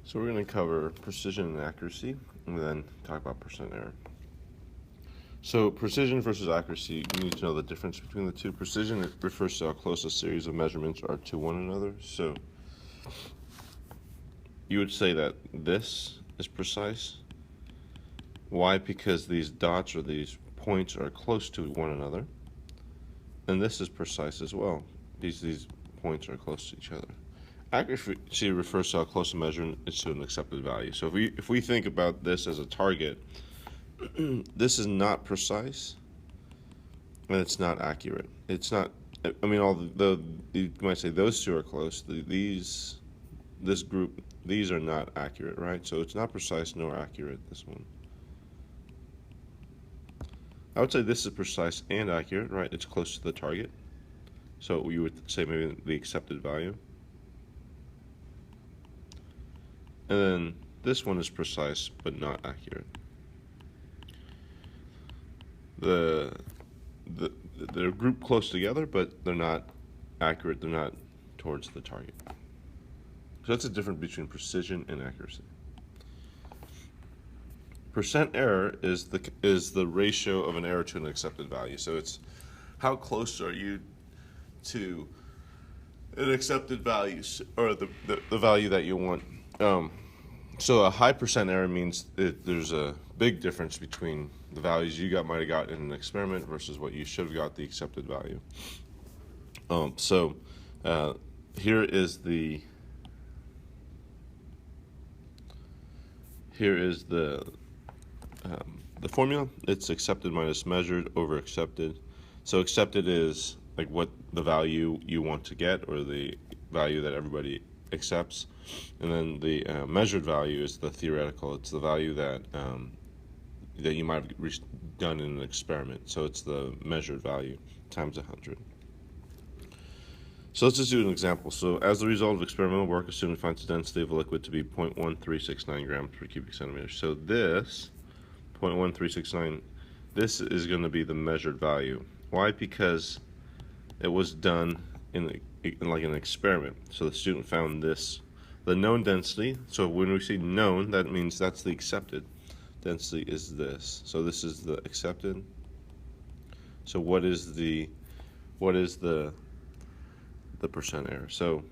So we're going to cover precision and accuracy, and then talk about percent error. So precision versus accuracy, you need to know the difference between the two. Precision, it refers to how close a series of measurements are to one another. So you would say that this is precise. Why? Because these dots or these points are close to one another. And this is precise as well. These points are close to each other. Accuracy refers to how close a measurement is to an accepted value. So if we think about this as a target, this is not precise, and it's not accurate. It's not. I mean, you might say those two are close. This group, these are not accurate, right? So it's not precise nor accurate. This one. I would say this is precise and accurate, right? It's close to the target. So you would say maybe the accepted value. And then this one is precise but not accurate. They're grouped close together, but they're not accurate. They're not towards the target. So that's the difference between precision and accuracy. Percent error is the ratio of an error to an accepted value. So it's how close are you to an accepted value, or the value that you want. So a high percent error means there's a big difference between the values you might have got in an experiment versus what you should have got the accepted value. Here is the formula. It's accepted minus measured over accepted. So accepted is like what the value you want to get, or the value that everybody accepts, and then the measured value is the theoretical. It's the value that you might have done in an experiment. So it's the measured value times 100. So let's just do an example. So as a result of experimental work, a student finds the density of a liquid to be 0.1369 grams per cubic centimeter. So this 0.1369, this is going to be the measured value. Why? Because it was done in like an experiment. So the student found this, the known density. So when we say known, that means that's the accepted density is this. So this is the accepted. So what is the percent error? So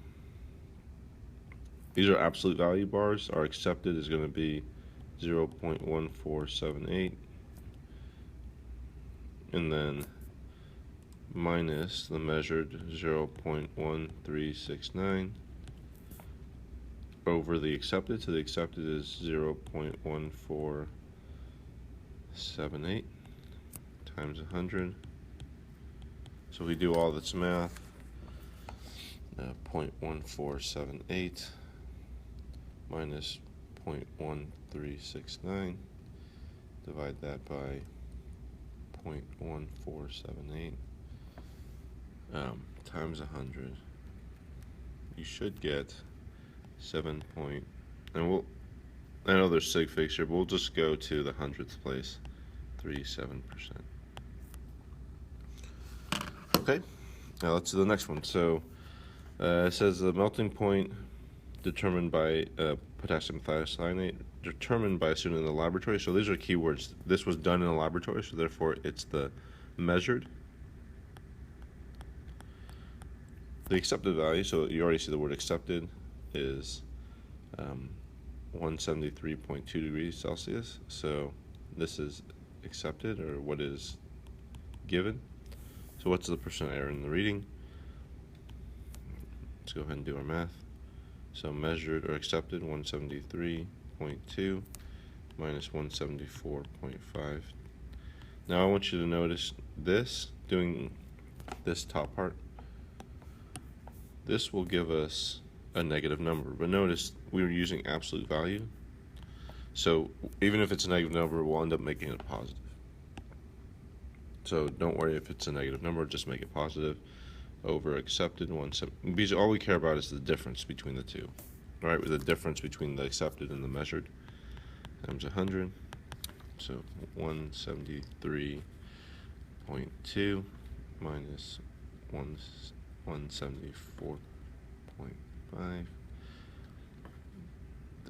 these are absolute value bars. Our accepted is going to be 0.1478, and then minus the measured 0.1369 over the accepted. So the accepted is 0.1478 times 100. So we do all this math. 0.1478 minus 0.1369, divide that by 0.1478 times 100. You should get 7 point, and I know there's sig figs here, but we'll just go to the 100th place, 37%. Okay, now let's do the next one. So it says the melting point determined by potassium thiocyanate, determined by a student in the laboratory. So these are keywords. This was done in a laboratory, so therefore it's the measured. The accepted value, so you already see the word accepted, is 173.2 degrees Celsius. So this is accepted, or what is given. So what's the percent error in the reading? Let's go ahead and do our math. So measured or accepted 173.2 minus 174.5. Now I want you to notice this, doing this top part. This will give us a negative number, but notice we were using absolute value. So even if it's a negative number, we'll end up making it positive. So don't worry if it's a negative number, just make it positive. Over accepted because all we care about is the difference between the two. All right, with the difference between the accepted and the measured times 100. So 173.2 minus 174.5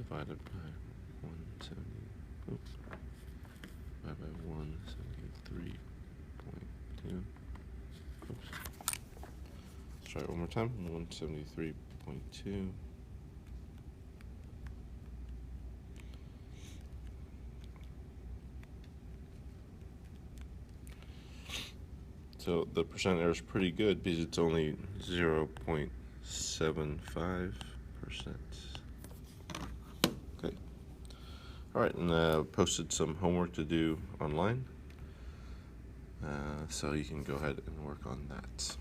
divided by 170. Oops. Divided by 173.2. Oops. Let's try it one more time. 173.2. So the percent error is pretty good because it's only 0.75%. Okay. All right, and posted some homework to do online. So you can go ahead and work on that.